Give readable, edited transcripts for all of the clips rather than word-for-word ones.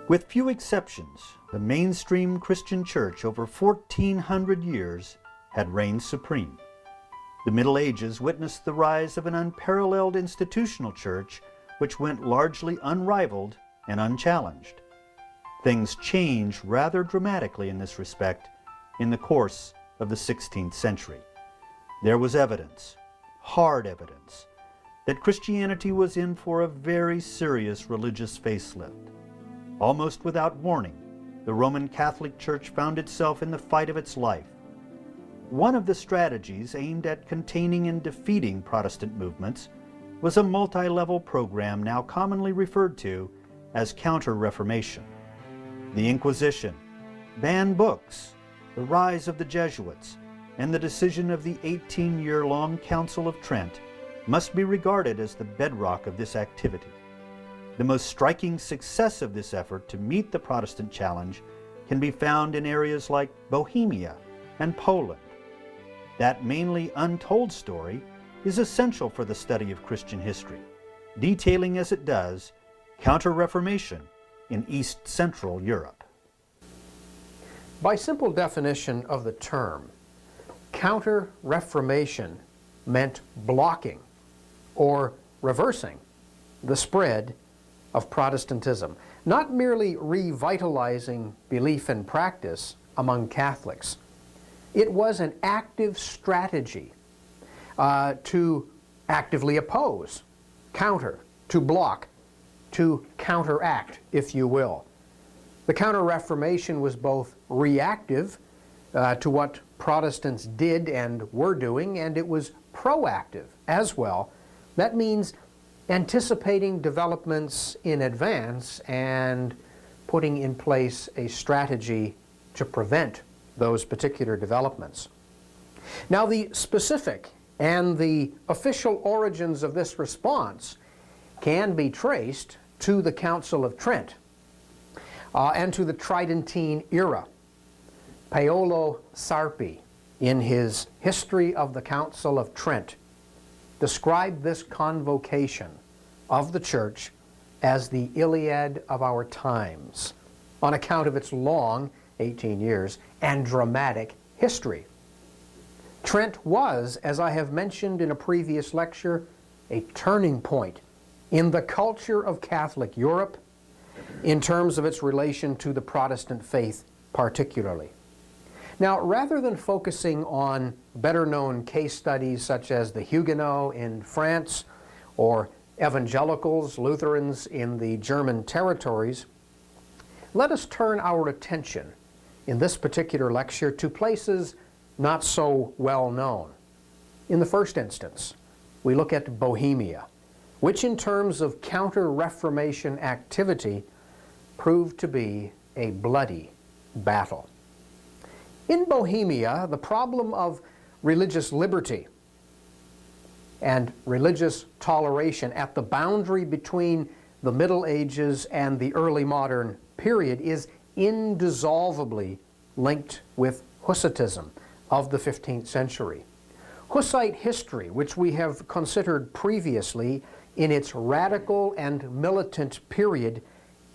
With few exceptions, the mainstream Christian church over 1,400 years had reigned supreme. The Middle Ages witnessed the rise of an unparalleled institutional church which went largely unrivaled and unchallenged. Things changed rather dramatically in this respect in the course of the 16th century. There was evidence, hard evidence, that Christianity was in for a very serious religious facelift. Almost without warning, the Roman Catholic Church found itself in the fight of its life. One of the strategies aimed at containing and defeating Protestant movements was a multi-level program now commonly referred to as Counter-Reformation. The Inquisition, banned books, the rise of the Jesuits, and the decision of the 18-year-long Council of Trent must be regarded as the bedrock of this activity. The most striking success of this effort to meet the Protestant challenge can be found in areas like Bohemia and Poland. That mainly untold story is essential for the study of Christian history, detailing as it does Counter-Reformation in East Central Europe. By simple definition of the term, Counter-Reformation meant blocking or reversing the spread of Protestantism, not merely revitalizing belief and practice among Catholics. It was an active strategy to actively oppose, counter, to block, to counteract, if you will. The Counter-Reformation was both reactive to what Protestants did and were doing, and it was proactive as well. That means anticipating developments in advance and putting in place a strategy to prevent those particular developments. Now, the specific and the official origins of this response can be traced to the Council of Trent and to the Tridentine era. Paolo Sarpi, in his History of the Council of Trent, described this convocation of the Church as the Iliad of our times, on account of its long, 18 years, and dramatic history. Trent was, as I have mentioned in a previous lecture, a turning point in the culture of Catholic Europe in terms of its relation to the Protestant faith particularly. Now, rather than focusing on better-known case studies such as the Huguenots in France or evangelicals, Lutherans in the German territories, let us turn our attention in this particular lecture to places not so well known. In the first instance, we look at Bohemia, which in terms of Counter-Reformation activity proved to be a bloody battle. In Bohemia, the problem of religious liberty and religious toleration at the boundary between the Middle Ages and the early modern period is indissolubly linked with Hussitism of the 15th century. Hussite history, which we have considered previously in its radical and militant period,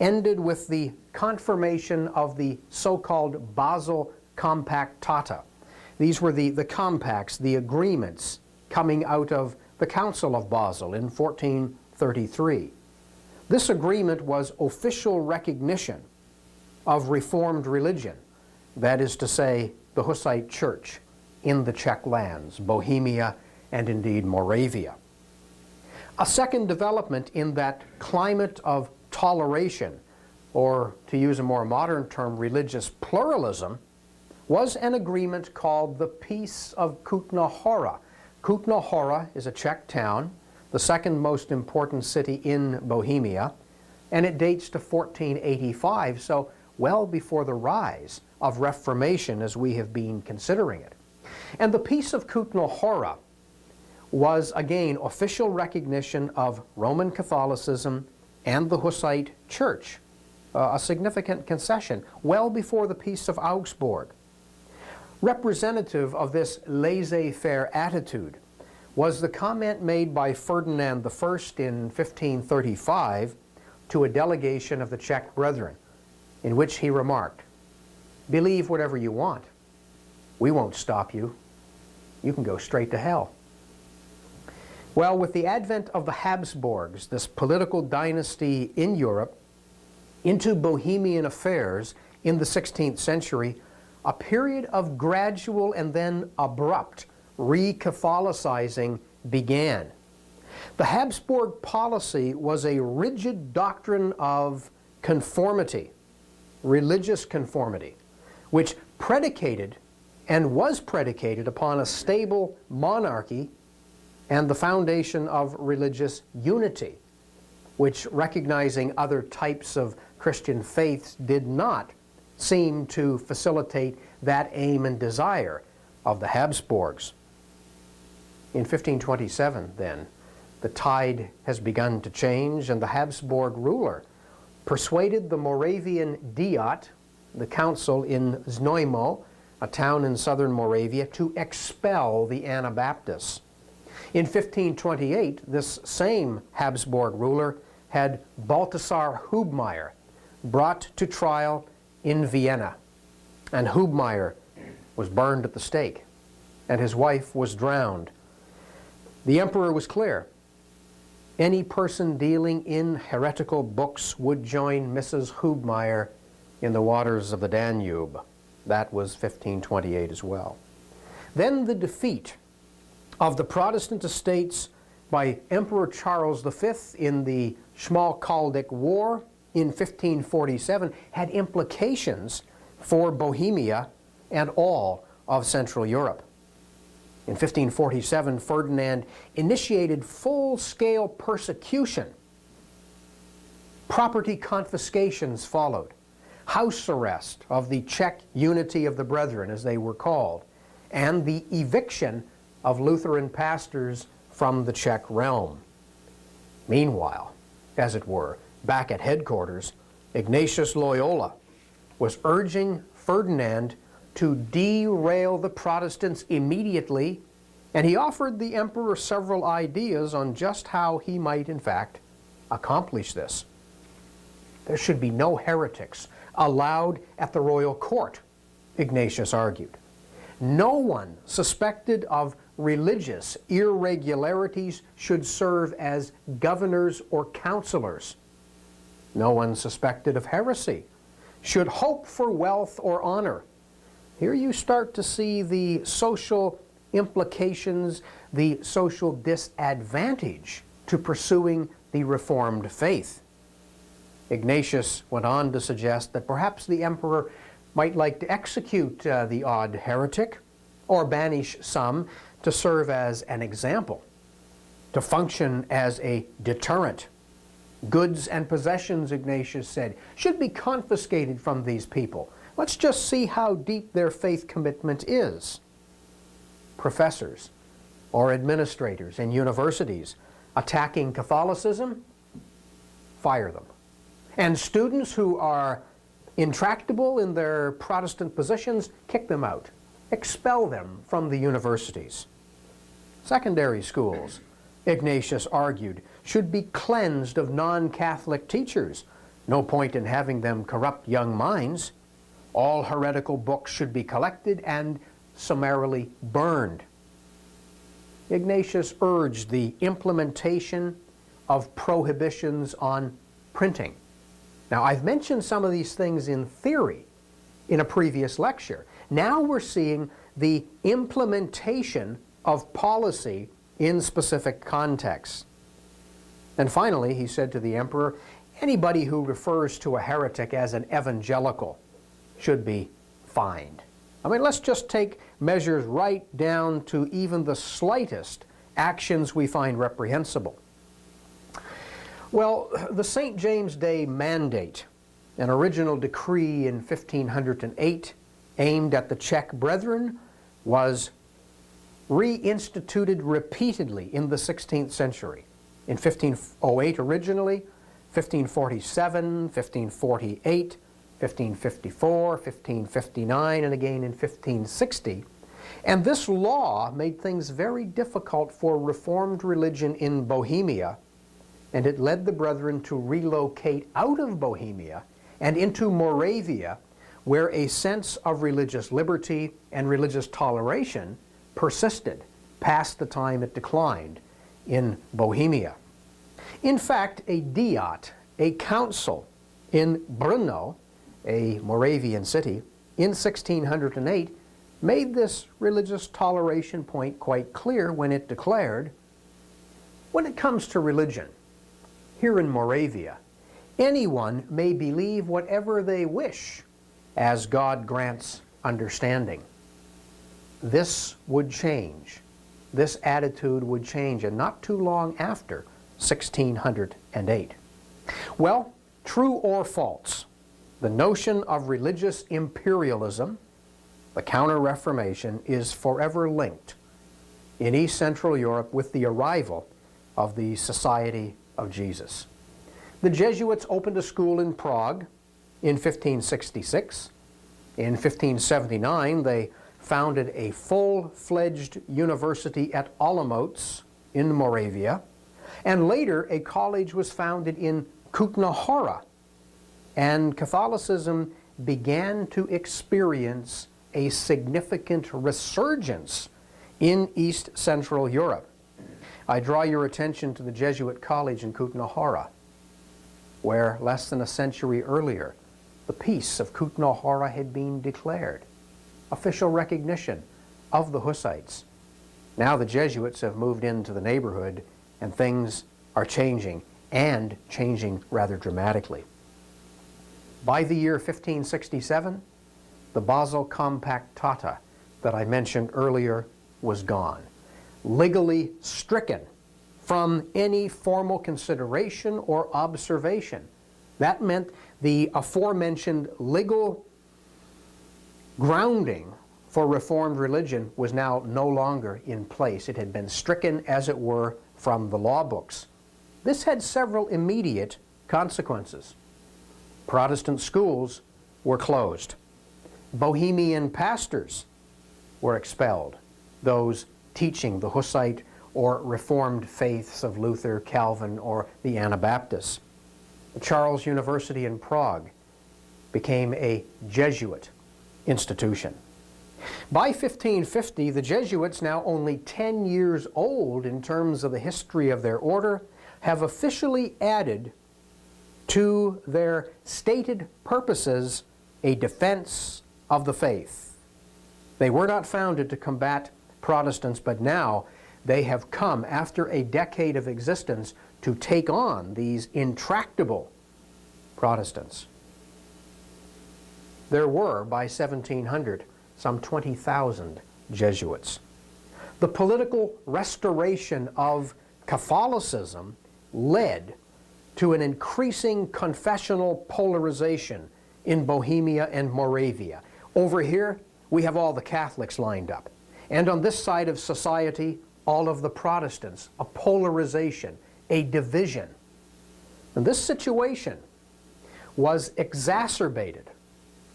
ended with the confirmation of the so-called Basel Compactata. These were the compacts, the agreements coming out of the Council of Basel in 1433. This agreement was official recognition of Reformed religion, that is to say, the Hussite Church in the Czech lands, Bohemia, and indeed Moravia. A second development in that climate of toleration, or to use a more modern term, religious pluralism, was an agreement called the Peace of Kutná Hora. Kutná Hora is a Czech town, the second most important city in Bohemia, and it dates to 1485, so well before the rise of Reformation as we have been considering it. And the Peace of Kutná Hora was, again, official recognition of Roman Catholicism and the Hussite Church, a significant concession, well before the Peace of Augsburg. Representative of this laissez-faire attitude was the comment made by Ferdinand I in 1535 to a delegation of the Czech Brethren, in which he remarked, "Believe whatever you want. We won't stop you. You can go straight to hell." Well, with the advent of the Habsburgs, this political dynasty in Europe, into Bohemian affairs in the 16th century, a period of gradual and then abrupt re-Catholicizing began. The Habsburg policy was a rigid doctrine of conformity, religious conformity, which predicated and was predicated upon a stable monarchy and the foundation of religious unity, which, recognizing other types of Christian faiths, did not seem to facilitate that aim and desire of the Habsburgs. In 1527, then, the tide has begun to change, and the Habsburg ruler persuaded the Moravian Diet, the council in Znojmo, a town in southern Moravia, to expel the Anabaptists. In 1528, this same Habsburg ruler had Balthasar Hubmaier brought to trial in Vienna, and Hubmaier was burned at the stake, and his wife was drowned. The emperor was clear. Any person dealing in heretical books would join Mrs. Hubmaier in the waters of the Danube. That was 1528 as well. Then the defeat of the Protestant estates by Emperor Charles V in the Schmalkaldic War in 1547 had implications for Bohemia and all of Central Europe. In 1547, Ferdinand initiated full-scale persecution. Property confiscations followed. House arrest of the Czech Unity of the Brethren, as they were called, and the eviction of Lutheran pastors from the Czech realm. Meanwhile, as it were, back at headquarters, Ignatius Loyola was urging Ferdinand to derail the Protestants immediately, and he offered the emperor several ideas on just how he might, in fact, accomplish this. There should be no heretics allowed at the royal court, Ignatius argued. No one suspected of religious irregularities should serve as governors or counselors. No one suspected of heresy should hope for wealth or honor. Here you start to see the social implications, the social disadvantage to pursuing the Reformed faith. Ignatius went on to suggest that perhaps the emperor might like to execute the odd heretic or banish some to serve as an example, to function as a deterrent. Goods and possessions, Ignatius said, should be confiscated from these people. Let's just see how deep their faith commitment is. Professors or administrators in universities attacking Catholicism, fire them. And students who are intractable in their Protestant positions, kick them out. Expel them from the universities. Secondary schools, Ignatius argued, should be cleansed of non-Catholic teachers. No point in having them corrupt young minds. All heretical books should be collected and summarily burned. Ignatius urged the implementation of prohibitions on printing. Now, I've mentioned some of these things in theory in a previous lecture. Now we're seeing the implementation of policy in specific contexts. And finally, he said to the emperor, anybody who refers to a heretic as an evangelical should be fined. I mean, let's just take measures right down to even the slightest actions we find reprehensible. Well, the St. James Day Mandate, an original decree in 1508 aimed at the Czech Brethren, was reinstituted repeatedly in the 16th century. In 1508 originally, 1547, 1548, 1554, 1559, and again in 1560. And this law made things very difficult for Reformed religion in Bohemia, and it led the Brethren to relocate out of Bohemia and into Moravia, where a sense of religious liberty and religious toleration persisted past the time it declined in Bohemia. In fact, a diet, a council in Brno, a Moravian city, in 1608 made this religious toleration point quite clear when it declared, when it comes to religion, here in Moravia, anyone may believe whatever they wish, as God grants understanding. This would change. This attitude would change, and not too long after 1608. Well, true or false, the notion of religious imperialism, the Counter-Reformation, is forever linked in East Central Europe with the arrival of the Society of Jesus. The Jesuits opened a school in Prague in 1566. In 1579, they founded a full-fledged university at Olomouc in Moravia, and later a college was founded in Kutna Hora, and Catholicism began to experience a significant resurgence in East Central Europe. I draw your attention to the Jesuit college in Kutna Hora, where less than a century earlier the peace of Kutna Hora had been declared, official recognition of the Hussites. Now the Jesuits have moved into the neighborhood and things are changing, and changing rather dramatically. By the year 1567, the Basel Compactata that I mentioned earlier was gone, legally stricken from any formal consideration or observation. That meant the aforementioned legal grounding for Reformed religion was now no longer in place. It had been stricken, as it were, from the law books. This had several immediate consequences. Protestant schools were closed. Bohemian pastors were expelled, those teaching the Hussite or Reformed faiths of Luther, Calvin, or the Anabaptists. Charles University in Prague became a Jesuit institution. By 1550, the Jesuits, now only 10 years old in terms of the history of their order, have officially added to their stated purposes a defense of the faith. They were not founded to combat Protestants, but now they have come, after a decade of existence, to take on these intractable Protestants. There were, by 1700, some 20,000 Jesuits. The political restoration of Catholicism led to an increasing confessional polarization in Bohemia and Moravia. Over here, we have all the Catholics lined up. And on this side of society, all of the Protestants, a polarization, a division. And this situation was exacerbated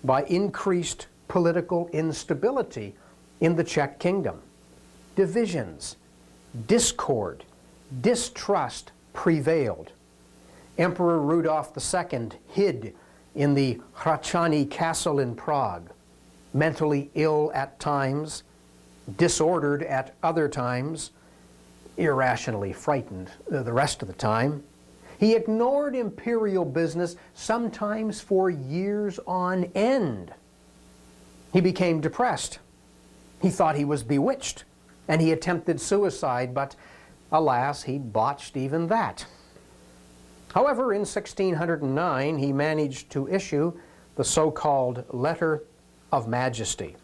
by increased political instability in the Czech kingdom. Divisions, discord, distrust prevailed. Emperor Rudolf II hid in the Hrachany castle in Prague, mentally ill at times, disordered at other times, irrationally frightened the rest of the time. He ignored imperial business, sometimes for years on end. He became depressed. He thought he was bewitched, and he attempted suicide, but alas, he botched even that. However, in 1609, he managed to issue the so-called Letter of Majesty.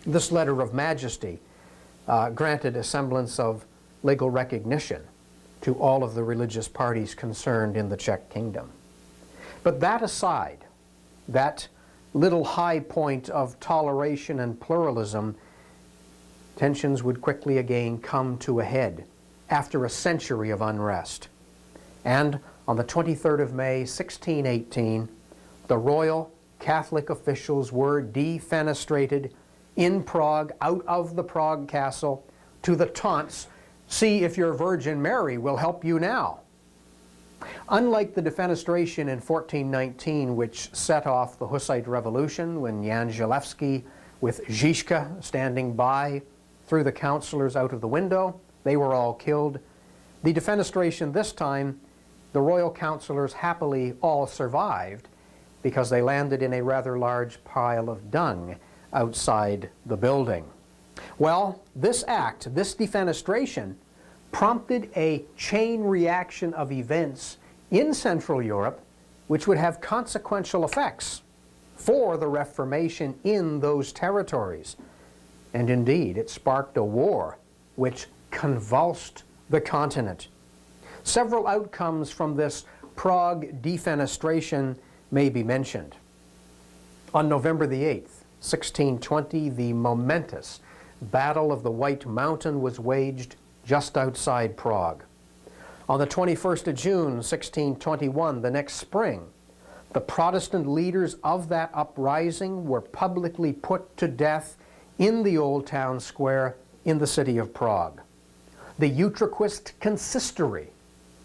This Letter of Majesty granted a semblance of legal recognition to all of the religious parties concerned in the Czech kingdom. But that aside, that little high point of toleration and pluralism, tensions would quickly again come to a head after a century of unrest. And on the 23rd of May, 1618, the royal Catholic officials were defenestrated in Prague, out of the Prague castle, to the taunts, "See if your Virgin Mary will help you now." Unlike the defenestration in 1419, which set off the Hussite Revolution when Jan Zalewski with Žižka standing by threw the councillors out of the window, they were all killed. The defenestration this time, the royal councillors happily all survived because they landed in a rather large pile of dung outside the building. Well, this act, this defenestration, prompted a chain reaction of events in Central Europe which would have consequential effects for the Reformation in those territories. And indeed, it sparked a war which convulsed the continent. Several outcomes from this Prague defenestration may be mentioned. On November the 8th, 1620, the momentous Battle of the White Mountain was waged just outside Prague. On the 21st of June, 1621, the next spring, the Protestant leaders of that uprising were publicly put to death in the Old Town Square in the city of Prague. The Utraquist Consistory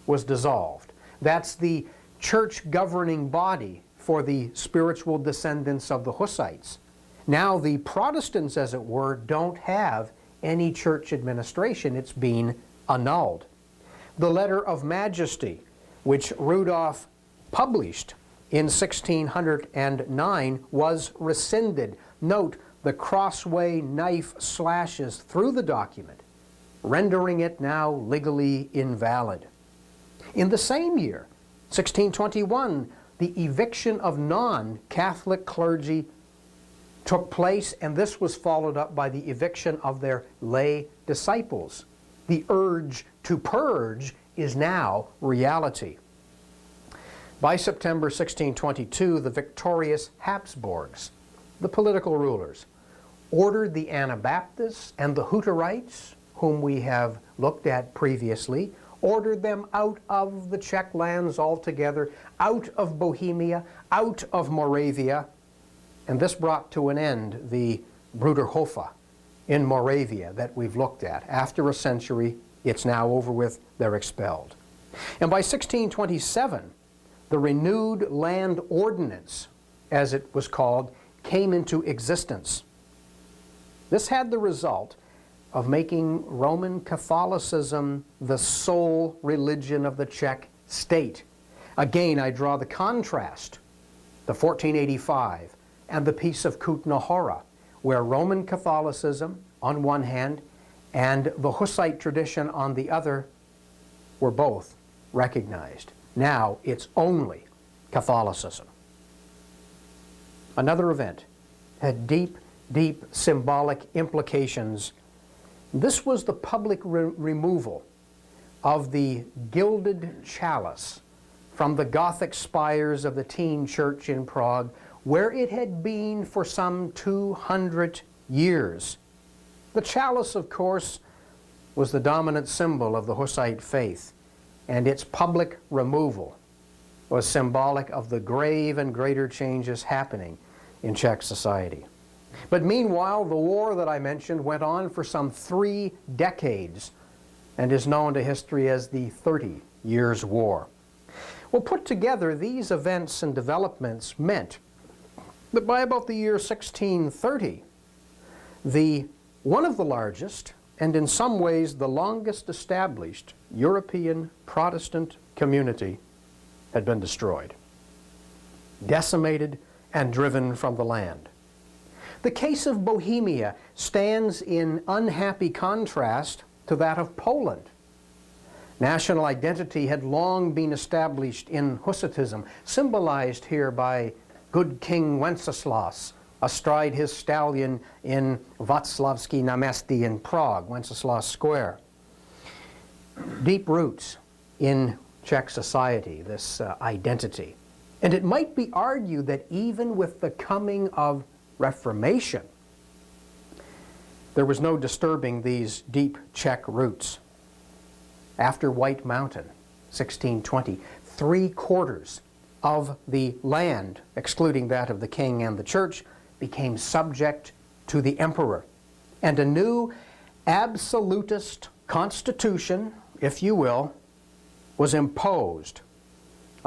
was dissolved. That's the church governing body for the spiritual descendants of the Hussites. Now the Protestants, as it were, don't have any church administration. It's been annulled. The Letter of Majesty, which Rudolf published in 1609, was rescinded. Note the crossway knife slashes through the document, rendering it now legally invalid. In the same year, 1621, the eviction of non-Catholic clergy took place, and this was followed up by the eviction of their lay disciples. The urge to purge is now reality. By September 1622, the victorious Habsburgs, the political rulers, ordered the Anabaptists and the Hutterites, whom we have looked at previously, ordered them out of the Czech lands altogether, out of Bohemia, out of Moravia, and this brought to an end the Bruderhofe in Moravia that we've looked at. After a century, it's now over with, they're expelled. And by 1627, the renewed land ordinance, as it was called, came into existence. This had the result of making Roman Catholicism the sole religion of the Czech state. Again, I draw the contrast, the 1485 and the Peace of Kutná-Hora, where Roman Catholicism on one hand and the Hussite tradition on the other were both recognized. Now it's only Catholicism. Another event had deep, deep symbolic implications. This was the public removal of the gilded chalice from the Gothic spires of the Teen Church in Prague, where it had been for some 200 years. The chalice, of course, was the dominant symbol of the Hussite faith, and its public removal was symbolic of the grave and greater changes happening in Czech society. But meanwhile, the war that I mentioned went on for some 3 decades and is known to history as the 30 Years' War. Well, put together, these events and developments meant that by about the year 1630, one of the largest and in some ways the longest established European Protestant community had been destroyed, decimated, and driven from the land. The case of Bohemia stands in unhappy contrast to that of Poland. National identity had long been established in Hussitism, symbolized here by good King Wenceslas astride his stallion in Václavské náměstí in Prague, Wenceslas Square. Deep roots in Czech society, this identity. And it might be argued that even with the coming of Reformation, there was no disturbing these deep Czech roots. After White Mountain, 1620, 3/4 of the land, excluding that of the king and the church, became subject to the emperor. And a new absolutist constitution, if you will, was imposed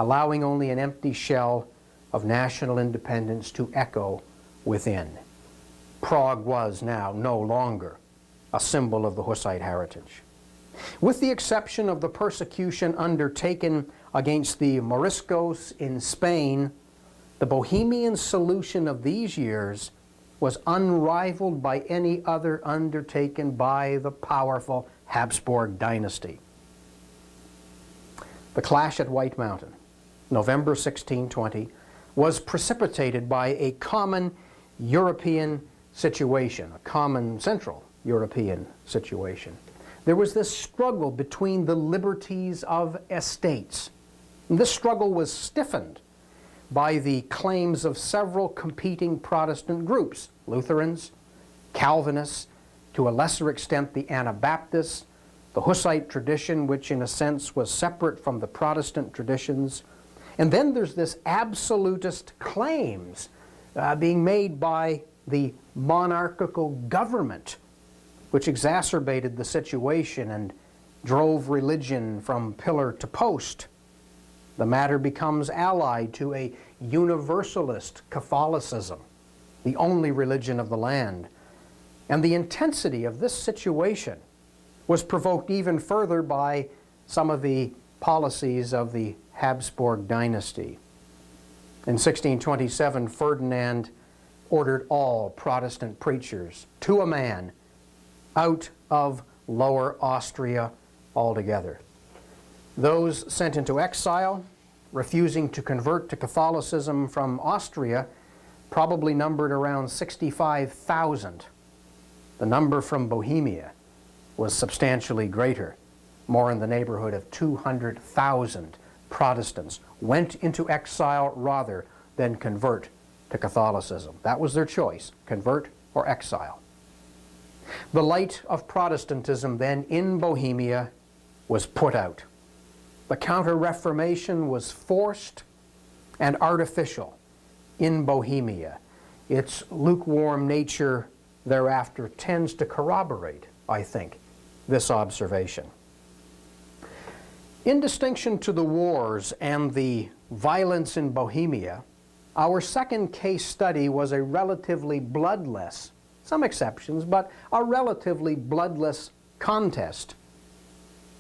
allowing only an empty shell of national independence to echo within. Prague was now no longer a symbol of the Hussite heritage. With the exception of the persecution undertaken against the Moriscos in Spain, the Bohemian solution of these years was unrivaled by any other undertaken by the powerful Habsburg dynasty. The clash at White Mountain, November 1620, was precipitated by a common European situation, a common Central European situation. There was this struggle between the liberties of estates. And this struggle was stiffened by the claims of several competing Protestant groups, Lutherans, Calvinists, to a lesser extent the Anabaptists, the Hussite tradition, which in a sense was separate from the Protestant traditions. And then there's this absolutist claims being made by the monarchical government, which exacerbated the situation and drove religion from pillar to post. The matter becomes allied to a universalist Catholicism, the only religion of the land. And the intensity of this situation was provoked even further by some of the policies of the Habsburg dynasty. In 1627, Ferdinand ordered all Protestant preachers, to a man, out of Lower Austria altogether. Those sent into exile, refusing to convert to Catholicism from Austria, probably numbered around 65,000. The number from Bohemia was substantially greater. More in the neighborhood of 200,000 Protestants went into exile rather than convert to Catholicism. That was their choice, convert or exile. The light of Protestantism then in Bohemia was put out. The Counter-Reformation was forced and artificial in Bohemia. Its lukewarm nature thereafter tends to corroborate, I think, this observation. In distinction to the wars and the violence in Bohemia, our second case study was a relatively bloodless, some exceptions, but a relatively bloodless contest.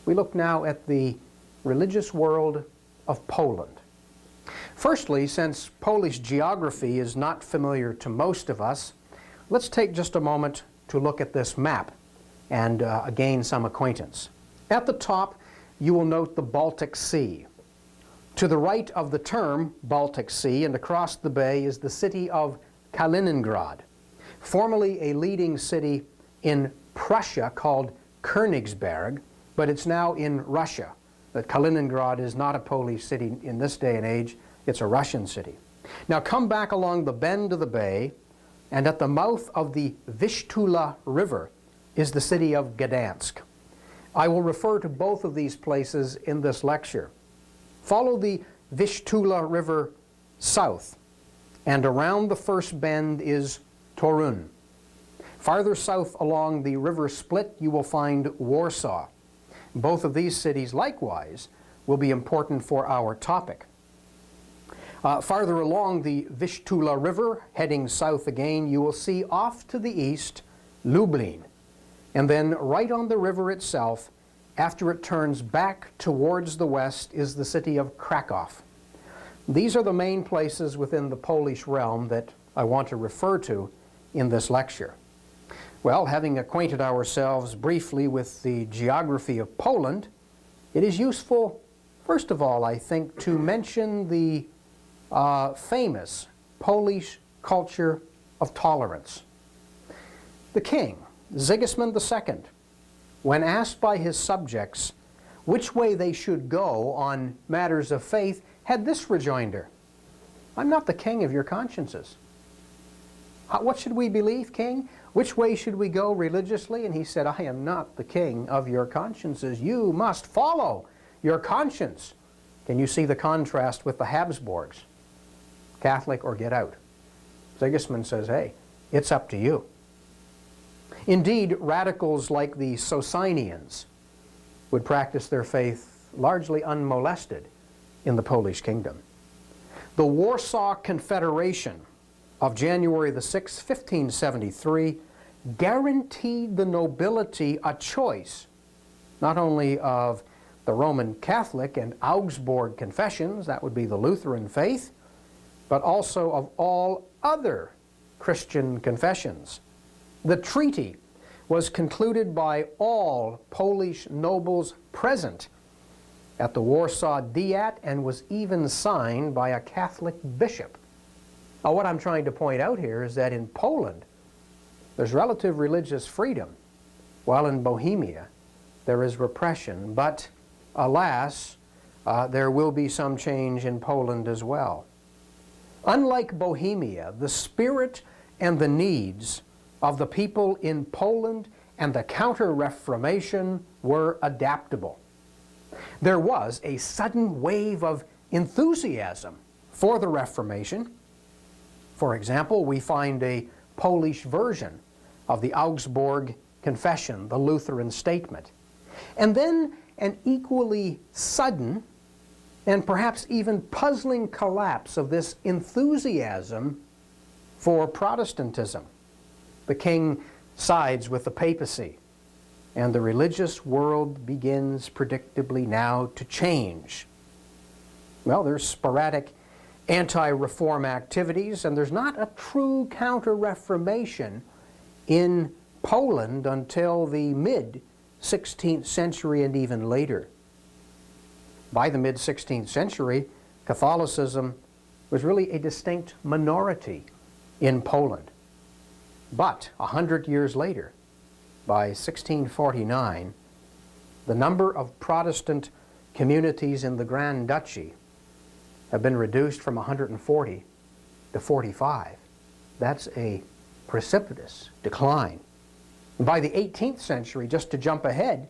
We look now at the religious world of Poland. Firstly, since Polish geography is not familiar to most of us, let's take just a moment to look at this map and gain some acquaintance. At the top, you will note the Baltic Sea. To the right of the term Baltic Sea and across the bay is the city of Kaliningrad, formerly a leading city in Prussia called Königsberg, but it's now in Russia. That Kaliningrad is not a Polish city in this day and age, it's a Russian city. Now come back along the bend of the bay, and at the mouth of the Vistula River is the city of Gdansk. I will refer to both of these places in this lecture. Follow the Vistula River south, and around the first bend is Torun. Farther south along the river split, you will find Warsaw. Both of these cities, likewise, will be important for our topic. Farther along the Vistula River, heading south again, you will see off to the east Lublin. And then right on the river itself, after it turns back towards the west, is the city of Krakow. These are the main places within the Polish realm that I want to refer to in this lecture. Well, having acquainted ourselves briefly with the geography of Poland, it is useful, first of all, I think, to mention the famous Polish culture of tolerance. The king, Sigismund II, when asked by his subjects which way they should go on matters of faith, had this rejoinder: "I'm not the king of your consciences. What should we believe, king? Which way should we go religiously?" And he said, "I am not the king of your consciences. You must follow your conscience." Can you see the contrast with the Habsburgs? Catholic or get out. Sigismund says, hey, it's up to you. Indeed, radicals like the Socinians would practice their faith largely unmolested in the Polish kingdom. The Warsaw Confederation of January the 6th, 1573, guaranteed the nobility a choice, not only of the Roman Catholic and Augsburg confessions, that would be the Lutheran faith, but also of all other Christian confessions. The treaty was concluded by all Polish nobles present at the Warsaw Diet and was even signed by a Catholic bishop. Now, what I'm trying to point out here is that in Poland, there's relative religious freedom, while in Bohemia, there is repression. But alas, there will be some change in Poland as well. Unlike Bohemia, the spirit and the needs of the people in Poland and the Counter-Reformation were adaptable. There was a sudden wave of enthusiasm for the Reformation. For example, we find a Polish version of the Augsburg Confession, the Lutheran statement. And then an equally sudden and perhaps even puzzling collapse of this enthusiasm for Protestantism. The king sides with the papacy, and the religious world begins predictably now to change. Well, there's sporadic anti-reform activities, and there's not a true counter-reformation in Poland until the mid-16th century and even later. By the mid-16th century, Catholicism was really a distinct minority in Poland. But 100 years later, by 1649, the number of Protestant communities in the Grand Duchy have been reduced from 140 to 45. That's a precipitous decline. And by the 18th century, just to jump ahead,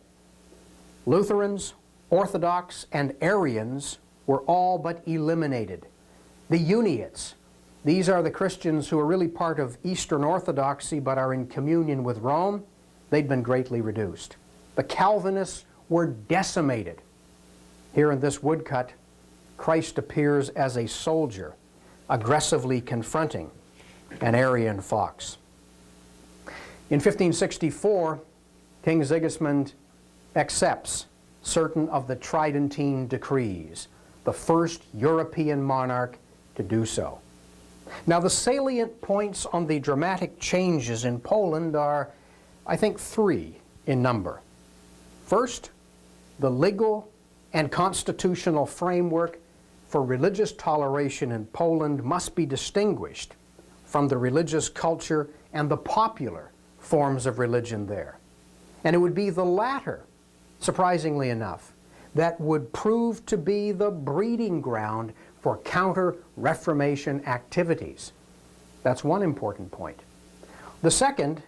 Lutherans, Orthodox, and Arians were all but eliminated. The Uniates, these are the Christians who are really part of Eastern Orthodoxy but are in communion with Rome. They'd been greatly reduced. The Calvinists were decimated. Here in this woodcut, Christ appears as a soldier, aggressively confronting an Arian fox. In 1564, King Sigismund accepts certain of the Tridentine decrees, the first European monarch to do so. Now, the salient points on the dramatic changes in Poland are, I think, three in number. First, the legal and constitutional framework for religious toleration in Poland must be distinguished from the religious culture and the popular forms of religion there. And it would be the latter, surprisingly enough, that would prove to be the breeding ground for counter-Reformation activities. That's one important point. The second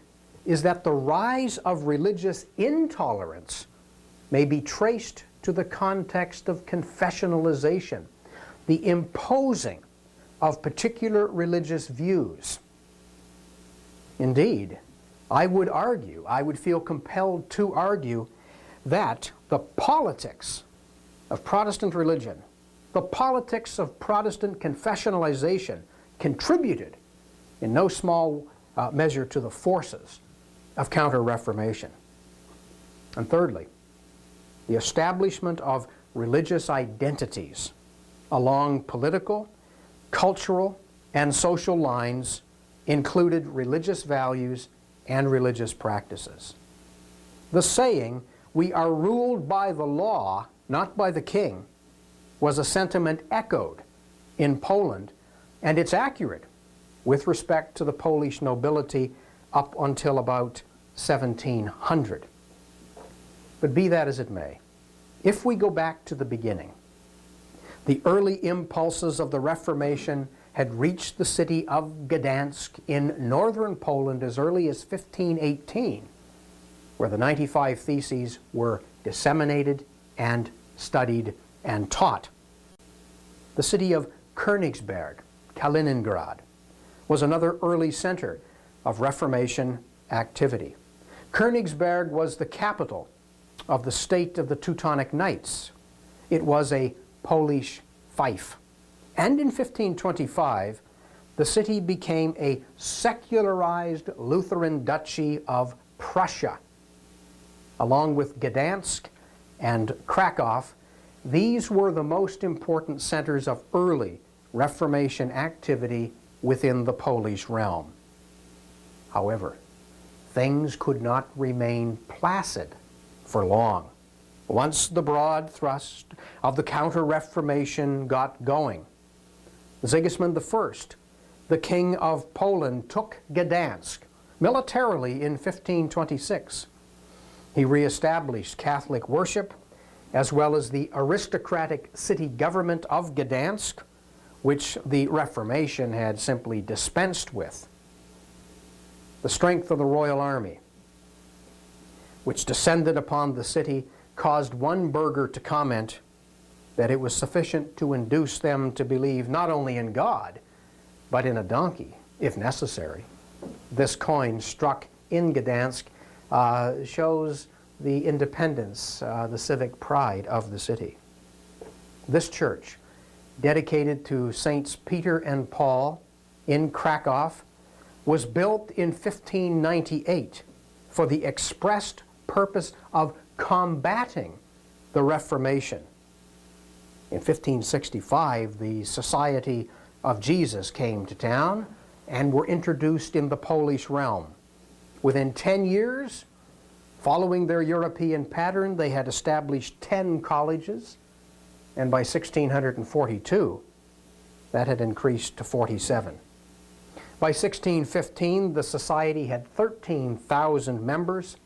is that the rise of religious intolerance may be traced to the context of confessionalization, the imposing of particular religious views. Indeed, I would feel compelled to argue that the politics of Protestant religion, the politics of Protestant confessionalization contributed in no small measure to the forces of Counter-Reformation. And thirdly, the establishment of religious identities along political, cultural, and social lines included religious values and religious practices. The saying, "We are ruled by the law, not by the king," was a sentiment echoed in Poland, and it's accurate with respect to the Polish nobility up until about 1700. But be that as it may, if we go back to the beginning, the early impulses of the Reformation had reached the city of Gdansk in northern Poland as early as 1518, where the 95 Theses were disseminated and studied and taught. The city of Königsberg, Kaliningrad, was another early center of Reformation activity. Königsberg was the capital of the state of the Teutonic Knights. It was a Polish fief. And in 1525, the city became a secularized Lutheran duchy of Prussia. Along with Gdansk and Krakow, these were the most important centers of early Reformation activity within the Polish realm. However, things could not remain placid for long. Once the broad thrust of the Counter-Reformation got going, Sigismund I, the King of Poland, took Gdansk militarily in 1526. He reestablished Catholic worship as well as the aristocratic city government of Gdansk, which the Reformation had simply dispensed with. The strength of the Royal Army, which descended upon the city, caused one burgher to comment that it was sufficient to induce them to believe not only in God, but in a donkey, if necessary. This coin struck in Gdansk shows the independence, the civic pride of the city. This church, dedicated to Saints Peter and Paul in Krakow, was built in 1598 for the expressed purpose of combating the Reformation. In 1565, the Society of Jesus came to town and were introduced in the Polish realm. Within 10 years, following their European pattern, they had established 10 colleges, and by 1642, that had increased to 47. By 1615, the society had 13,000 members,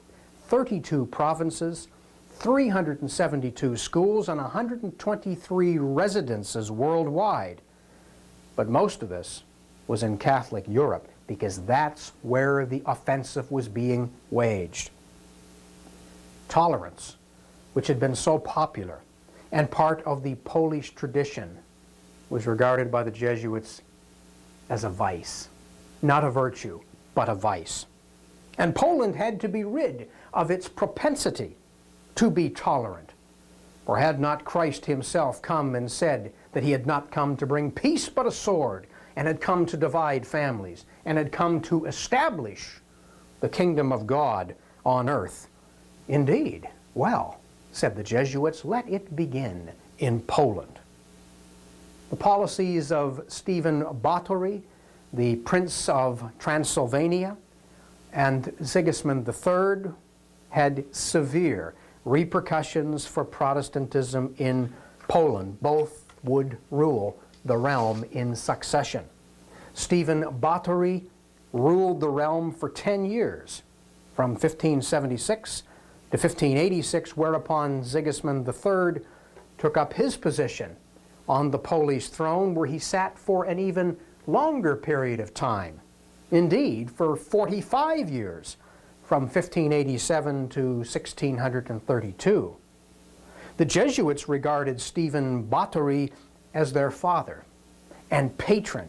32 provinces, 372 schools, and 123 residences worldwide. But most of this was in Catholic Europe, because that's where the offensive was being waged. Tolerance, which had been so popular and part of the Polish tradition, was regarded by the Jesuits as a vice. Not a virtue, but a vice. And Poland had to be rid of its propensity to be tolerant. For had not Christ himself come and said that he had not come to bring peace but a sword, and had come to divide families, and had come to establish the kingdom of God on earth? Indeed, well, said the Jesuits, let it begin in Poland. The policies of Stephen Batory, the Prince of Transylvania, and Sigismund III had severe repercussions for Protestantism in Poland. Both would rule the realm in succession. Stephen Batory ruled the realm for 10 years, from 1576 to 1586, whereupon Sigismund III took up his position on the Polish throne, where he sat for an even longer period of time. Indeed, for 45 years, from 1587 to 1632. The Jesuits regarded Stephen Batory as their father and patron,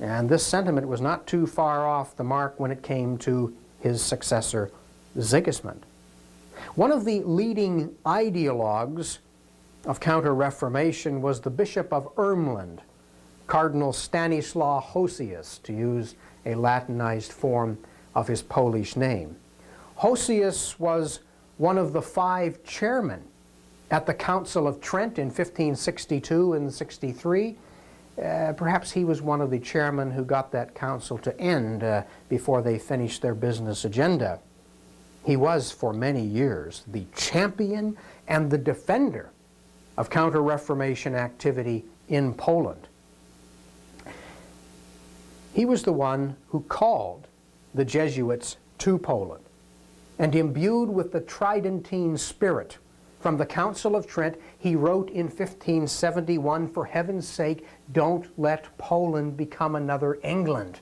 and this sentiment was not too far off the mark when it came to his successor, Sigismund. One of the leading ideologues of Counter-Reformation was the Bishop of Ermland, Cardinal Stanislaw Hosius, to use a Latinized form of his Polish name. Hosius was one of the 5 chairmen at the Council of Trent in 1562 and 63. Perhaps he was one of the chairmen who got that council to end before they finished their business agenda. He was, for many years, the champion and the defender of Counter-Reformation activity in Poland. He was the one who called the Jesuits to Poland, and imbued with the Tridentine spirit from the Council of Trent, he wrote in 1571, for heaven's sake, don't let Poland become another England.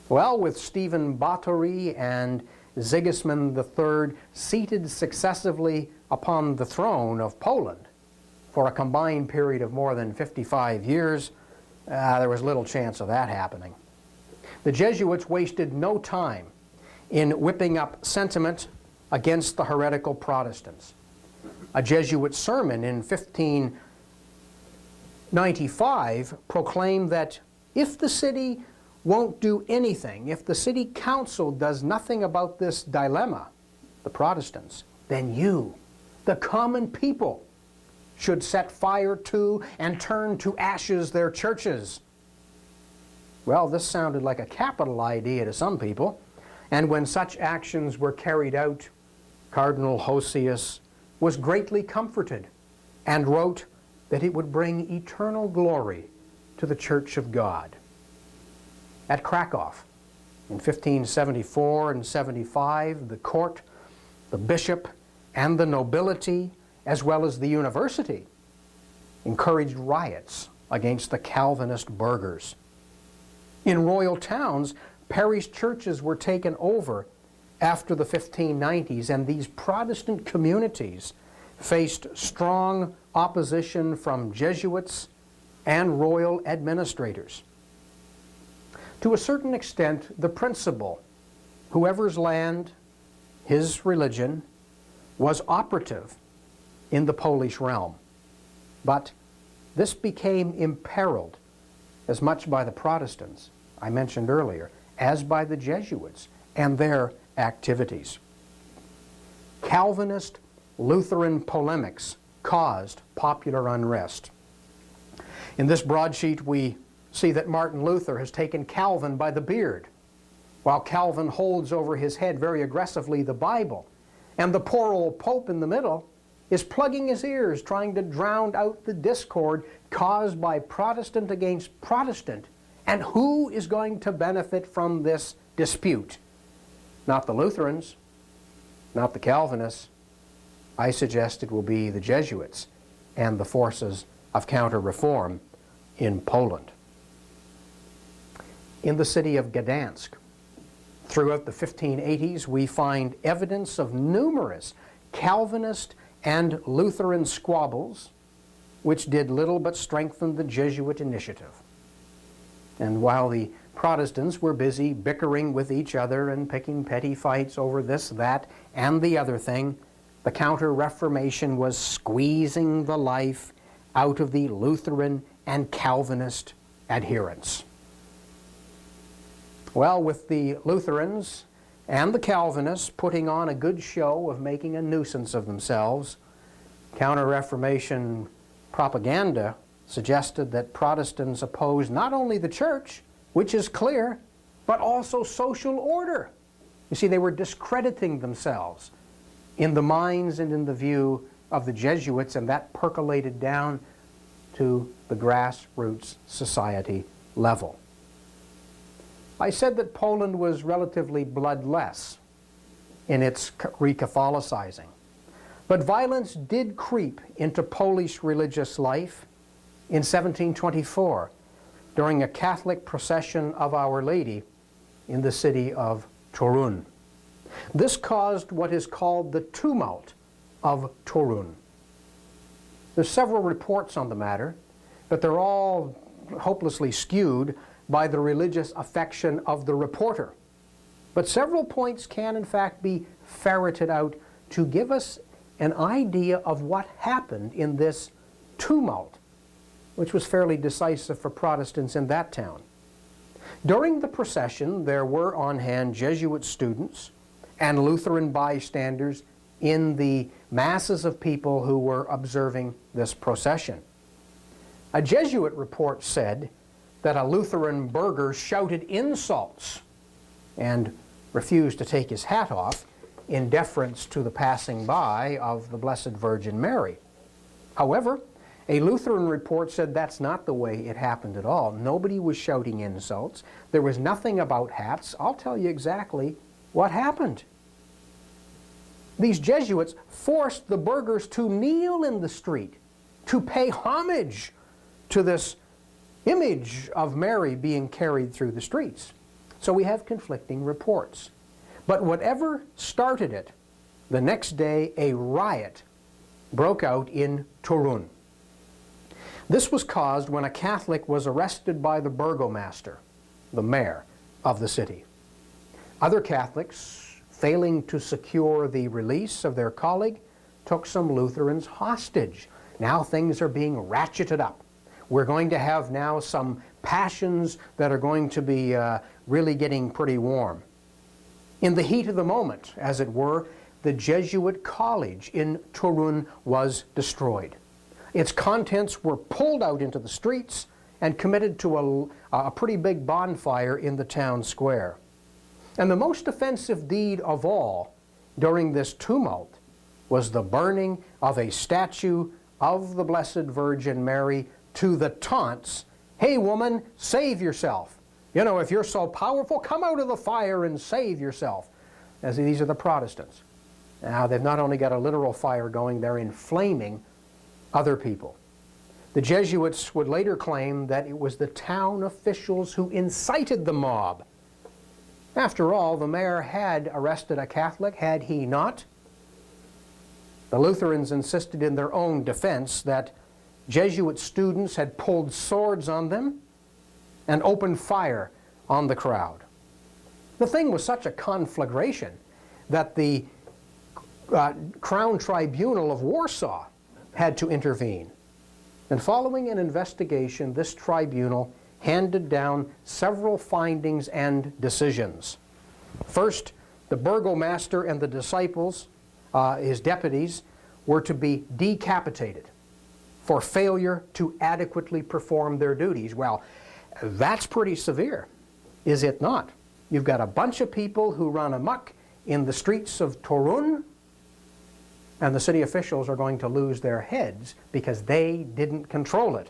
Well, with Stephen Batory and Sigismund III seated successively upon the throne of Poland for a combined period of more than 55 years, there was little chance of that happening. The Jesuits wasted no time in whipping up sentiment against the heretical Protestants. A Jesuit sermon in 15 95 proclaimed that if the city won't do anything, if the city council does nothing about this dilemma, the Protestants, then you, the common people, should set fire to and turn to ashes their churches. Well, this sounded like a capital idea to some people, and when such actions were carried out, Cardinal Hosius was greatly comforted and wrote that it would bring eternal glory to the Church of God. At Krakow, in 1574 and 75, the court, the bishop, and the nobility, as well as the university, encouraged riots against the Calvinist burghers. In royal towns, parish churches were taken over after the 1590s, and these Protestant communities faced strong opposition from Jesuits and royal administrators. To a certain extent, the principle, whoever's land, his religion, was operative in the Polish realm. But this became imperiled as much by the Protestants, I mentioned earlier, as by the Jesuits and their activities. Calvinist Lutheran polemics caused popular unrest. In this broadsheet we see that Martin Luther has taken Calvin by the beard, while Calvin holds over his head very aggressively the Bible, and the poor old Pope in the middle is plugging his ears, trying to drown out the discord caused by Protestant against Protestant. And who is going to benefit from this dispute? Not the Lutherans, not the Calvinists. I suggest it will be the Jesuits and the forces of counter-reform in Poland. In the city of Gdansk, throughout the 1580s, we find evidence of numerous Calvinist and Lutheran squabbles, which did little but strengthen the Jesuit initiative. And while the Protestants were busy bickering with each other and picking petty fights over this, that, and the other thing, the Counter-Reformation was squeezing the life out of the Lutheran and Calvinist adherents. Well, with the Lutherans and the Calvinists putting on a good show of making a nuisance of themselves, Counter-Reformation propaganda suggested that Protestants opposed not only the church, which is clear, but also social order. You see, they were discrediting themselves in the minds and in the view of the Jesuits, and that percolated down to the grassroots society level. I said that Poland was relatively bloodless in its re-Catholicizing, but violence did creep into Polish religious life in 1724 during a Catholic procession of Our Lady in the city of Torun. This caused what is called the tumult of Torun. There's several reports on the matter, but they're all hopelessly skewed by the religious affection of the reporter. But several points can in fact be ferreted out to give us an idea of what happened in this tumult, which was fairly decisive for Protestants in that town. During the procession, there were on hand Jesuit students and Lutheran bystanders in the masses of people who were observing this procession. A Jesuit report said that a Lutheran burgher shouted insults and refused to take his hat off in deference to the passing by of the Blessed Virgin Mary. However, a Lutheran report said that's not the way it happened at all. Nobody was shouting insults. There was nothing about hats. I'll tell you exactly what happened. These Jesuits forced the burghers to kneel in the street, to pay homage to this image of Mary being carried through the streets. So we have conflicting reports. But whatever started it, the next day a riot broke out in Torun. This was caused when a Catholic was arrested by the burgomaster, the mayor of the city. Other Catholics, failing to secure the release of their colleague, took some Lutherans hostage. Now things are being ratcheted up. We're going to have now some passions that are going to be really getting pretty warm. In the heat of the moment, as it were, the Jesuit college in Turin was destroyed. Its contents were pulled out into the streets and committed to a pretty big bonfire in the town square. And the most offensive deed of all during this tumult was the burning of a statue of the Blessed Virgin Mary to the taunts, "Hey woman, save yourself. You know, if you're so powerful, come out of the fire and save yourself." As these are the Protestants. Now, they've not only got a literal fire going, they're inflaming other people. The Jesuits would later claim that it was the town officials who incited the mob. After all, the mayor had arrested a Catholic, had he not? The Lutherans insisted in their own defense that Jesuit students had pulled swords on them and opened fire on the crowd. The thing was such a conflagration that the Crown Tribunal of Warsaw had to intervene. And following an investigation, this tribunal handed down several findings and decisions. First, the burgomaster and the disciples, his deputies, were to be decapitated for failure to adequately perform their duties. Well, that's pretty severe, is it not? You've got a bunch of people who run amok in the streets of Turin, and the city officials are going to lose their heads because they didn't control it.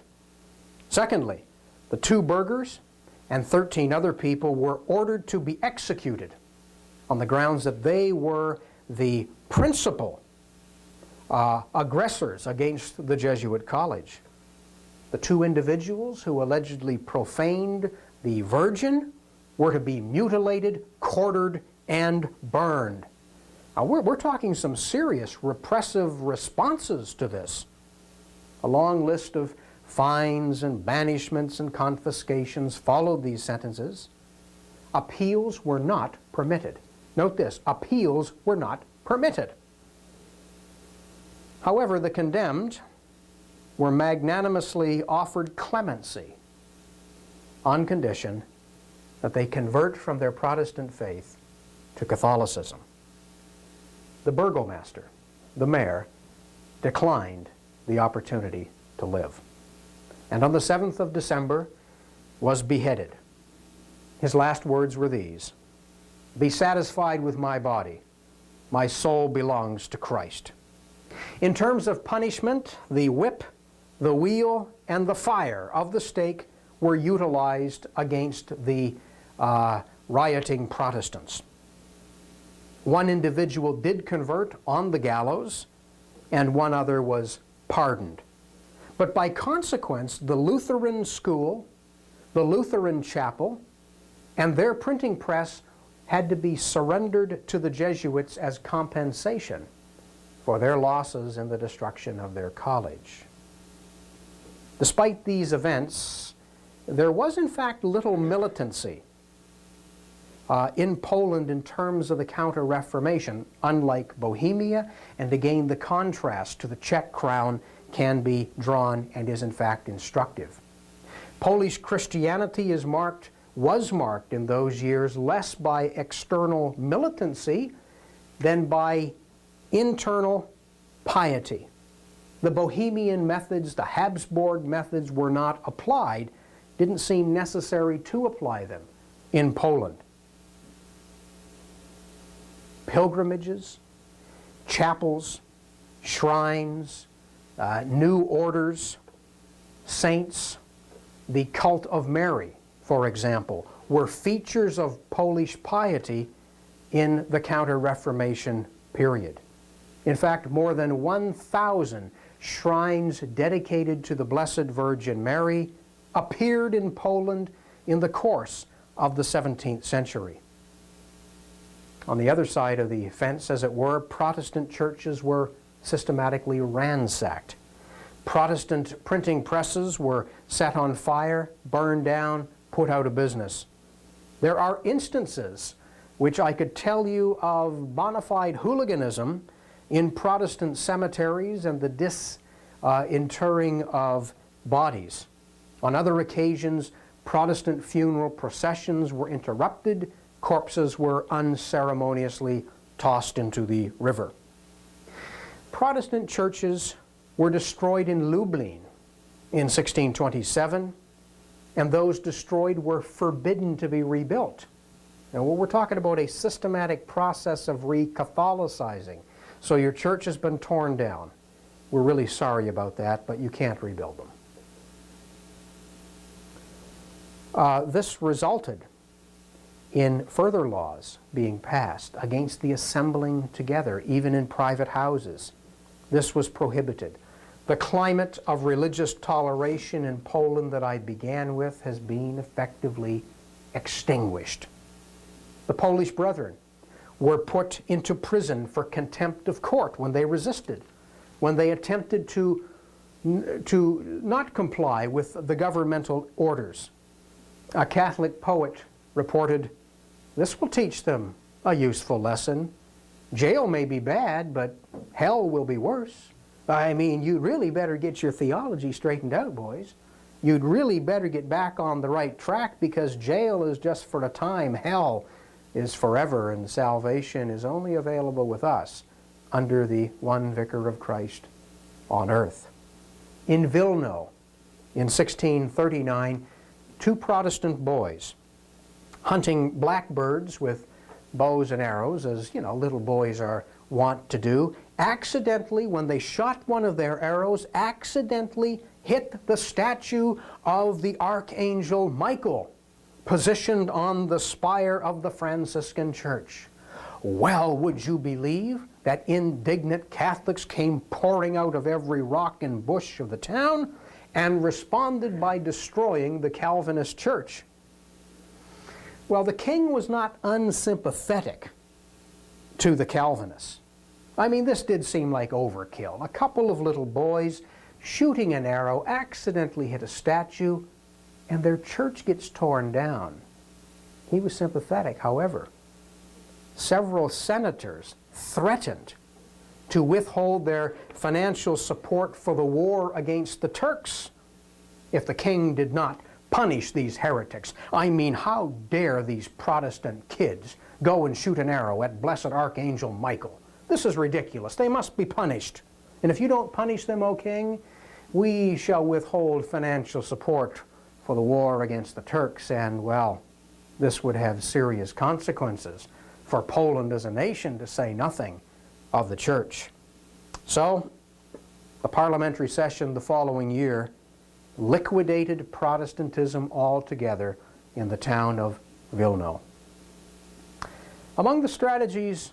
Secondly, the 2 burghers and 13 other people were ordered to be executed on the grounds that they were the principal aggressors against the Jesuit college. The 2 individuals who allegedly profaned the Virgin were to be mutilated, quartered, and burned. Now, we're talking some serious repressive responses to this. A long list of fines and banishments and confiscations followed these sentences. Appeals were not permitted. Note this, appeals were not permitted. However, the condemned were magnanimously offered clemency on condition that they convert from their Protestant faith to Catholicism. The burgomaster, the mayor, declined the opportunity to live, and on the 7th of December was beheaded. His last words were these: "Be satisfied with my body. My soul belongs to Christ." In terms of punishment, the whip, the wheel, and the fire of the stake were utilized against the rioting Protestants. One individual did convert on the gallows, and one other was pardoned. But by consequence, the Lutheran school, the Lutheran chapel, and their printing press had to be surrendered to the Jesuits as compensation for their losses in the destruction of their college. Despite these events, there was in fact little militancy in Poland in terms of the Counter-Reformation, unlike Bohemia, and again the contrast to the Czech crown can be drawn and is in fact instructive. Polish Christianity was marked in those years less by external militancy than by internal piety. The Bohemian methods, the Habsburg methods were not applied, didn't seem necessary to apply them in Poland. Pilgrimages, chapels, shrines, new orders, saints, the cult of Mary, for example, were features of Polish piety in the Counter-Reformation period. In fact, more than 1,000 shrines dedicated to the Blessed Virgin Mary appeared in Poland in the course of the 17th century. On the other side of the fence, as it were, Protestant churches were systematically ransacked. Protestant printing presses were set on fire, burned down, put out of business. There are instances which I could tell you of bona fide hooliganism in Protestant cemeteries and the disinterring of bodies. On other occasions, Protestant funeral processions were interrupted, corpses were unceremoniously tossed into the river. Protestant churches were destroyed in Lublin in 1627, and those destroyed were forbidden to be rebuilt. And we're talking about a systematic process of re-Catholicizing. So your church has been torn down. We're really sorry about that, but you can't rebuild them. This resulted in further laws being passed against the assembling together, even in private houses. This was prohibited. The climate of religious toleration in Poland that I began with has been effectively extinguished. The Polish Brethren were put into prison for contempt of court when they resisted, when they attempted to not comply with the governmental orders. A Catholic poet reported, "This will teach them a useful lesson. Jail may be bad, but hell will be worse. I mean, you'd really better get your theology straightened out, boys. You'd really better get back on the right track, because jail is just for a time. Hell is forever, and salvation is only available with us under the one Vicar of Christ on earth." In Vilno, in 1639, 2 Protestant boys, hunting blackbirds with bows and arrows, as you know, little boys are wont to do, accidentally, when they shot one of their arrows, accidentally hit the statue of the Archangel Michael, positioned on the spire of the Franciscan Church. Well, would you believe that indignant Catholics came pouring out of every rock and bush of the town and responded by destroying the Calvinist church? Well, the king was not unsympathetic to the Calvinists. I mean, this did seem like overkill. A couple of little boys shooting an arrow accidentally hit a statue, and their church gets torn down. He was sympathetic. However, several senators threatened to withhold their financial support for the war against the Turks if the king did not punish these heretics. I mean, how dare these Protestant kids go and shoot an arrow at Blessed Archangel Michael? This is ridiculous. They must be punished. And if you don't punish them, O king, we shall withhold financial support for the war against the Turks. And, well, this would have serious consequences for Poland as a nation, to say nothing of the church. So, the parliamentary session the following year liquidated Protestantism altogether in the town of Vilno. Among the strategies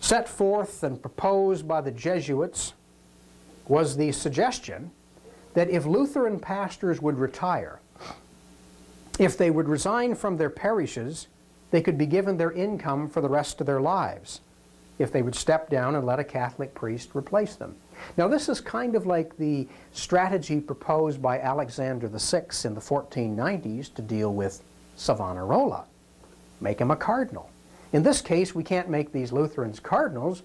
set forth and proposed by the Jesuits was the suggestion that if Lutheran pastors would retire, if they would resign from their parishes, they could be given their income for the rest of their lives if they would step down and let a Catholic priest replace them. Now, this is kind of like the strategy proposed by Alexander VI in the 1490s to deal with Savonarola. Make him a cardinal. In this case, we can't make these Lutherans cardinals,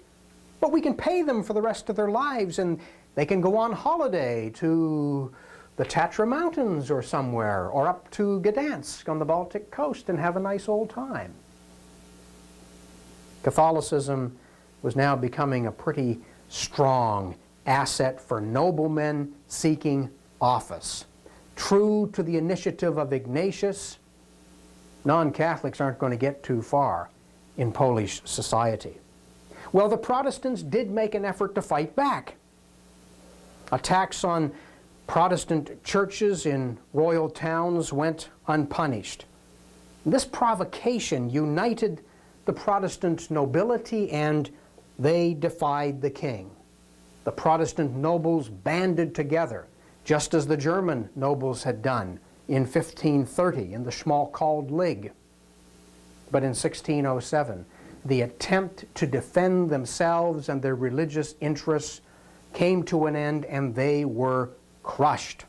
but we can pay them for the rest of their lives, and they can go on holiday to the Tatra Mountains or somewhere, or up to Gdansk on the Baltic coast and have a nice old time. Catholicism was now becoming a pretty strong asset for noblemen seeking office. True to the initiative of Ignatius, non-Catholics aren't going to get too far in Polish society. Well, the Protestants did make an effort to fight back. Attacks on Protestant churches in royal towns went unpunished. This provocation united the Protestant nobility, and they defied the king. The Protestant nobles banded together, just as the German nobles had done in 1530 in the Schmalkald League. But in 1607, the attempt to defend themselves and their religious interests came to an end, and they were crushed.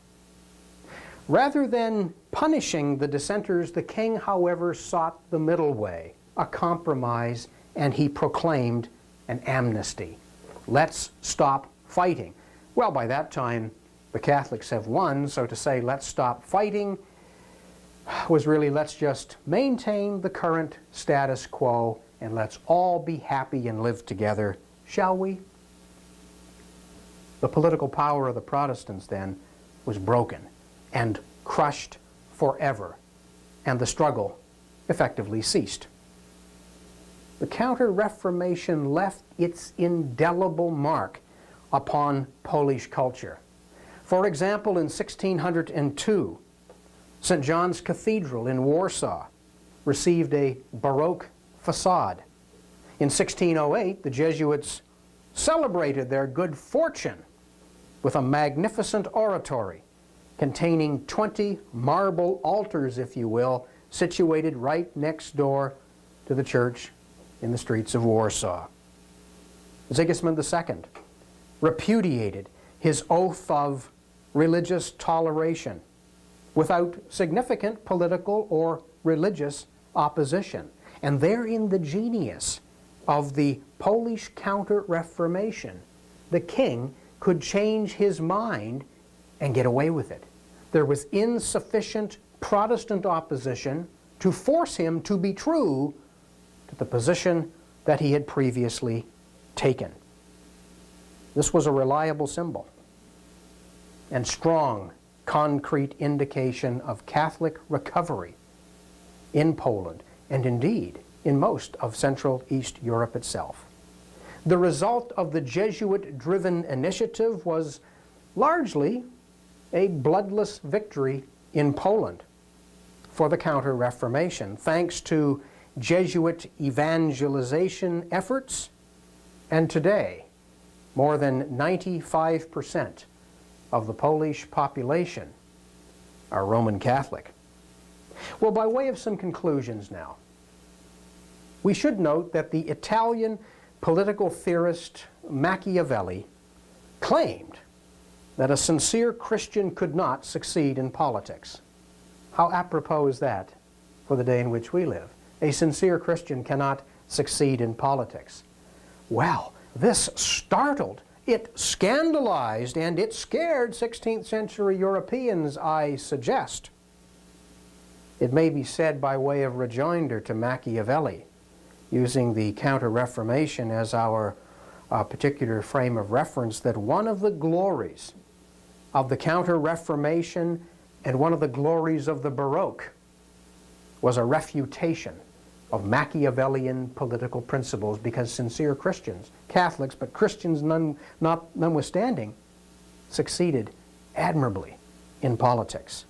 Rather than punishing the dissenters, the king, however, sought the middle way, a compromise, and he proclaimed an amnesty. Let's stop fighting. Well, by that time, the Catholics have won, so to say, let's stop fighting, was really, let's just maintain the current status quo and let's all be happy and live together, shall we? The political power of the Protestants then was broken and crushed forever, and the struggle effectively ceased. The Counter-Reformation left its indelible mark upon Polish culture. For example, in 1602, St. John's Cathedral in Warsaw received a Baroque facade. In 1608, the Jesuits celebrated their good fortune with a magnificent oratory containing 20 marble altars, if you will, situated right next door to the church in the streets of Warsaw. Sigismund II repudiated his oath of religious toleration without significant political or religious opposition. And therein the genius of the Polish Counter-Reformation. The king could change his mind and get away with it. There was insufficient Protestant opposition to force him to be true to the position that he had previously taken. This was a reliable symbol and strong, concrete indication of Catholic recovery in Poland, and indeed in most of Central East Europe itself. The result of the Jesuit-driven initiative was largely a bloodless victory in Poland for the Counter-Reformation, thanks to Jesuit evangelization efforts, and today more than 95% of the Polish population are Roman Catholic. Well, by way of some conclusions now, we should note that the Italian political theorist Machiavelli claimed that a sincere Christian could not succeed in politics. How apropos is that for the day in which we live? A sincere Christian cannot succeed in politics. Well, this startled, it scandalized, and it scared 16th century Europeans, I suggest. It may be said by way of rejoinder to Machiavelli, using the Counter-Reformation as our particular frame of reference, that one of the glories of the Counter-Reformation and one of the glories of the Baroque was a refutation of Machiavellian political principles, because sincere Christians, Catholics, but Christians notwithstanding, succeeded admirably in politics.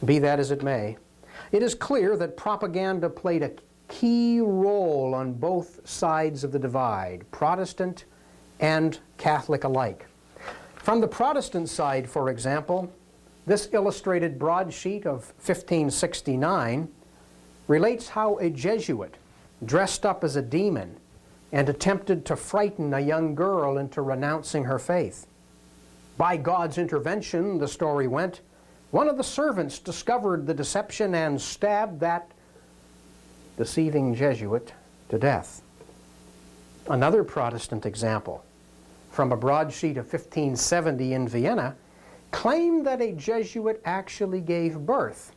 Be that as it may, it is clear that propaganda played a key role on both sides of the divide, Protestant and Catholic alike. From the Protestant side, for example, this illustrated broadsheet of 1569 relates how a Jesuit dressed up as a demon and attempted to frighten a young girl into renouncing her faith. By God's intervention, the story went, one of the servants discovered the deception and stabbed that deceiving Jesuit to death. Another Protestant example, from a broadsheet of 1570 in Vienna, claimed that a Jesuit actually gave birth.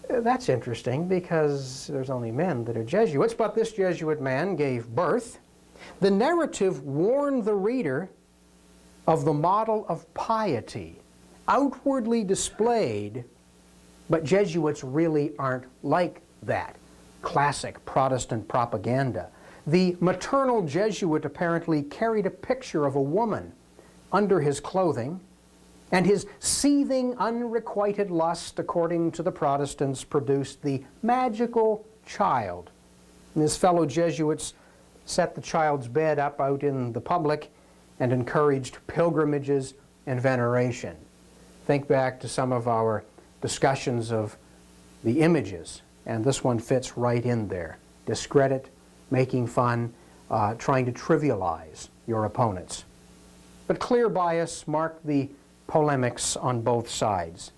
That's interesting, because there's only men that are Jesuits, but this Jesuit man gave birth. The narrative warned the reader of the model of piety outwardly displayed, but Jesuits really aren't like that. Classic Protestant propaganda. The maternal Jesuit apparently carried a picture of a woman under his clothing, and his seething, unrequited lust, according to the Protestants, produced the magical child. And his fellow Jesuits set the child's bed up out in the public and encouraged pilgrimages and veneration. Think back to some of our discussions of the images, and this one fits right in there. Discredit, making fun, trying to trivialize your opponents. But clear bias marked the polemics on both sides.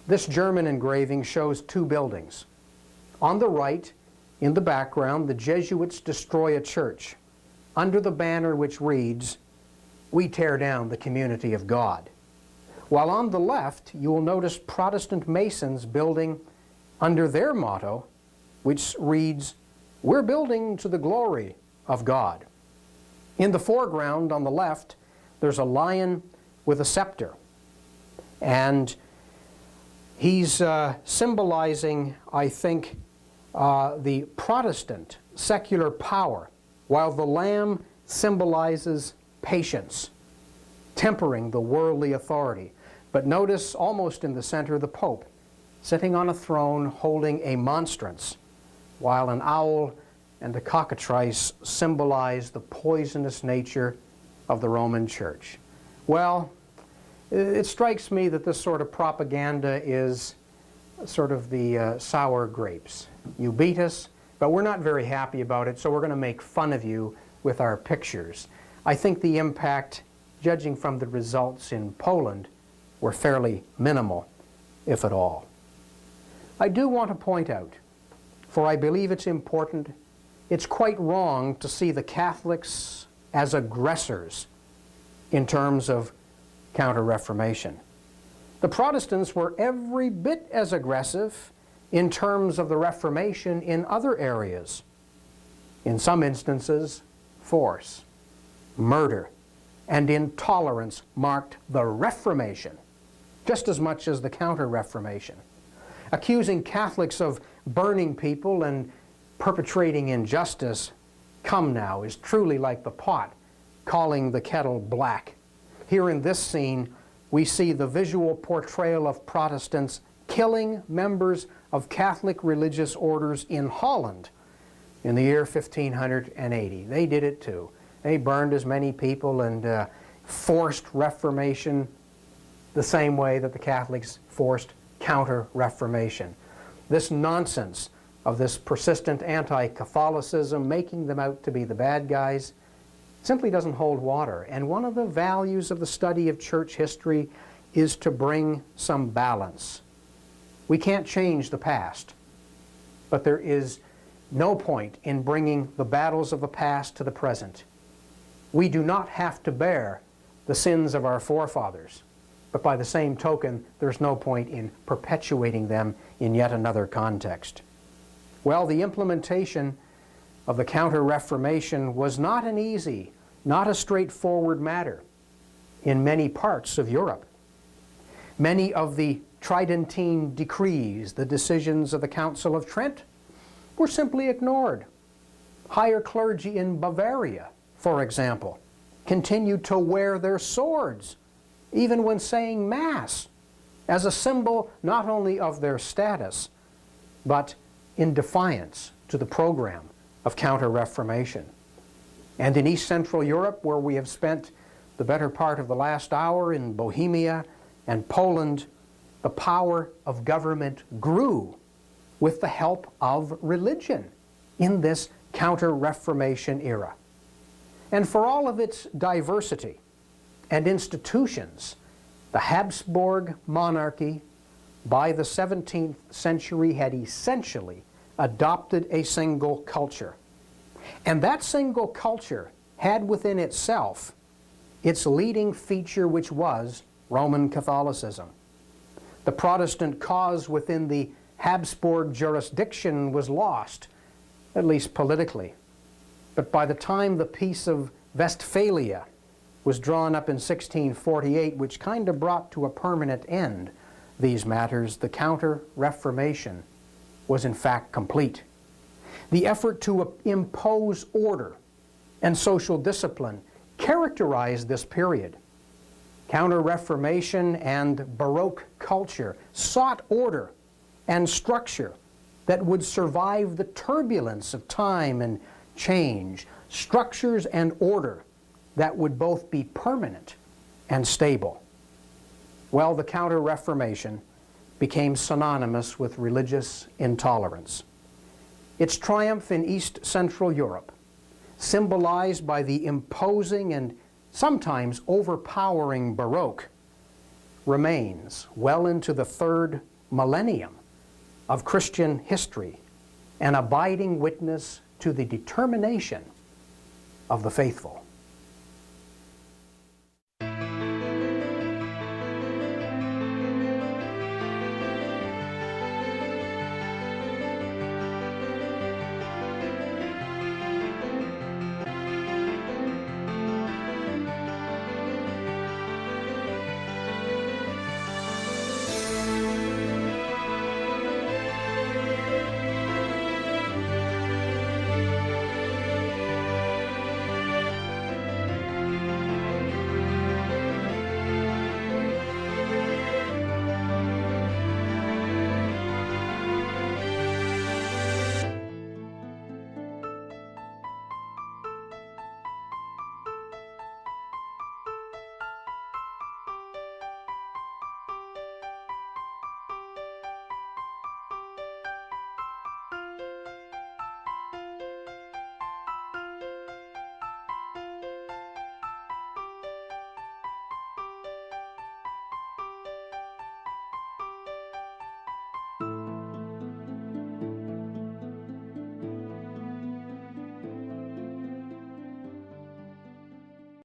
This German engraving shows two buildings. On the right, in the background, the Jesuits destroy a church under the banner which reads, "We tear down the community of God." While on the left, you will notice Protestant Masons building under their motto, which reads, "We're building to the glory of God." In the foreground on the left, there's a lion with a scepter. And he's symbolizing, I think, the Protestant secular power, while the lamb symbolizes patience, tempering the worldly authority. But notice, almost in the center, the Pope, sitting on a throne holding a monstrance, while an owl and a cockatrice symbolize the poisonous nature of the Roman Church. Well, it strikes me that this sort of propaganda is sort of the sour grapes. You beat us, but we're not very happy about it, so we're going to make fun of you with our pictures. I think the impact, judging from the results in Poland, were fairly minimal, if at all. I do want to point out, for I believe it's important, it's quite wrong to see the Catholics as aggressors in terms of Counter-Reformation. The Protestants were every bit as aggressive in terms of the Reformation in other areas. In some instances, force, murder, and intolerance marked the Reformation, just as much as the Counter-Reformation. Accusing Catholics of burning people and perpetrating injustice, come now, is truly like the pot calling the kettle black. Here in this scene, we see the visual portrayal of Protestants killing members of Catholic religious orders in Holland in the year 1580. They did it too. They burned as many people and forced Reformation the same way that the Catholics forced Counter-Reformation. This nonsense of this persistent anti-Catholicism, making them out to be the bad guys, simply doesn't hold water. And one of the values of the study of church history is to bring some balance. We can't change the past, but there is no point in bringing the battles of the past to the present. We do not have to bear the sins of our forefathers, but by the same token, there's no point in perpetuating them in yet another context. Well, the implementation of the Counter-Reformation was not an easy, not a straightforward matter in many parts of Europe. Many of the Tridentine decrees, the decisions of the Council of Trent, were simply ignored. Higher clergy in Bavaria, for example, continued to wear their swords, even when saying Mass, as a symbol not only of their status, but in defiance to the program of Counter-Reformation. And in East Central Europe, where we have spent the better part of the last hour, in Bohemia and Poland, the power of government grew with the help of religion in this Counter-Reformation era. And for all of its diversity and institutions, the Habsburg monarchy by the 17th century had essentially adopted a single culture. And that single culture had within itself its leading feature, which was Roman Catholicism. The Protestant cause within the Habsburg jurisdiction was lost, at least politically. But by the time the Peace of Westphalia was drawn up in 1648, which kind of brought to a permanent end these matters, the Counter-Reformation was in fact complete. The effort to impose order and social discipline characterized this period. Counter-Reformation and Baroque culture sought order and structure that would survive the turbulence of time and change, structures and order that would both be permanent and stable. Well, the Counter-Reformation became synonymous with religious intolerance. Its triumph in East Central Europe, symbolized by the imposing and sometimes overpowering Baroque, remains well into the third millennium of Christian history, an abiding witness to the determination of the faithful.